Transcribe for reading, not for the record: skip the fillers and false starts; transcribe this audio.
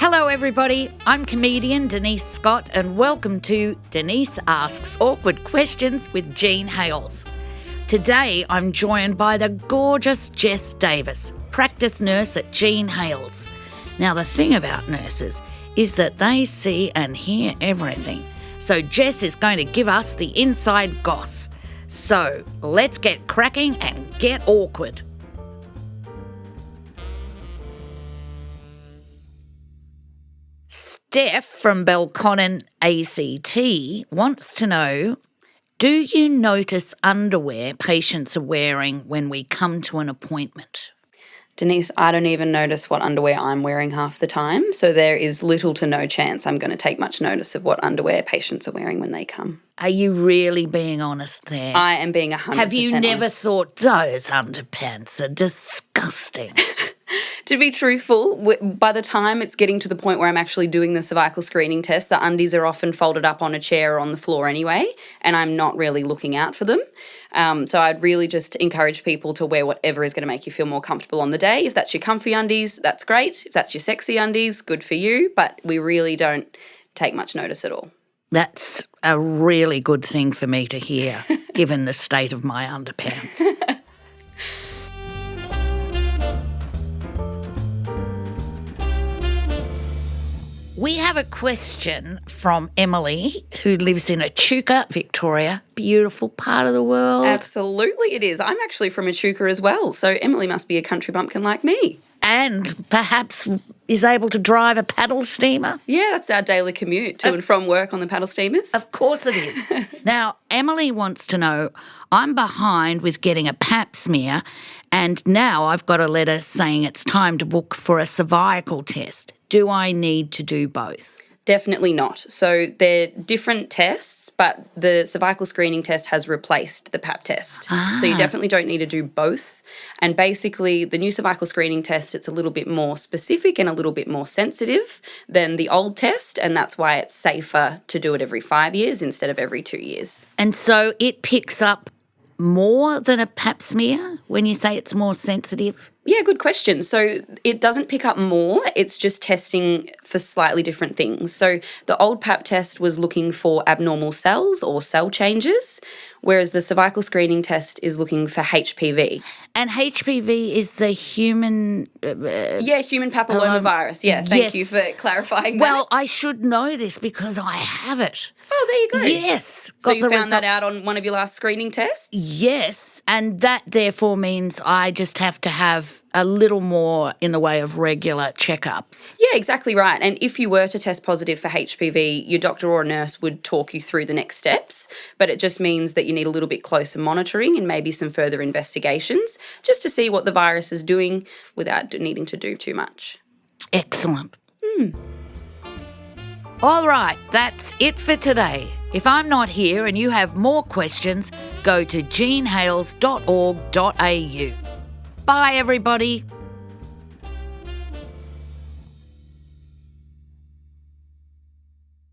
Hello everybody, I'm comedian Denise Scott and welcome to Denise Asks Awkward Questions with Jean Hales. Today I'm joined by the gorgeous Jess Davis, practice nurse at Jean Hales. Now the thing about nurses is that they see and hear everything. So Jess is going to give us the inside goss. So let's get cracking and get awkward. Steph from Belconnen ACT wants to know, do you notice underwear patients are wearing when we come to an appointment? Denise, I don't even notice what underwear I'm wearing half the time, so there is little to no chance I'm going to take much notice of what underwear patients are wearing when they come. Are you really being honest there? I am being 100% Have you never honest. thought those underpants are disgusting? To be truthful, by the time it's getting to the point where I'm actually doing the cervical screening test, the undies are often folded up on a chair or on the floor anyway, and I'm not really looking out for them. So I'd really just encourage people to wear whatever is going to make you feel more comfortable on the day. If that's your comfy undies, that's great. If that's your sexy undies, good for you. But we really don't take much notice at all. That's a really good thing for me to hear, given the state of my underpants. We have a question from Emily, who lives in Echuca, Victoria. Beautiful part of the world. Absolutely it is. I'm actually from Echuca as well, so Emily must be a country bumpkin like me. And perhaps is able to drive a paddle steamer. Yeah, that's our daily commute to and from work on the paddle steamers. Of course it is. Now, Emily wants to know, I'm behind with getting a pap smear and now I've got a letter saying it's time to book for a cervical test. Do I need to do both? Definitely not. So they're different tests, but the cervical screening test has replaced the pap test. So you definitely don't need to do both. And basically, the new cervical screening test, it's a little bit more specific and a little bit more sensitive than the old test, and that's why it's safer to do it every 5 years instead of every 2 years. And so it picks up more than a pap smear when you say it's more sensitive? Yeah, good question. So it doesn't pick up more, it's just testing for slightly different things. So the old pap test was looking for abnormal cells or cell changes, whereas the cervical screening test is looking for HPV. And HPV is the human... human papillomavirus. Yeah, thank you for clarifying that. Well, I should know this because I have it. Oh, there you go. Yes. So you found that out on one of your last screening tests? Yes, and that therefore means I just have to have a little more in the way of regular checkups. Yeah, exactly right. And if you were to test positive for HPV, your doctor or nurse would talk you through the next steps, but it just means that you need a little bit closer monitoring and maybe some further investigations just to see what the virus is doing without needing to do too much. Excellent. All right, that's it for today. If I'm not here and you have more questions, go to jeanhales.org.au. Bye, everybody.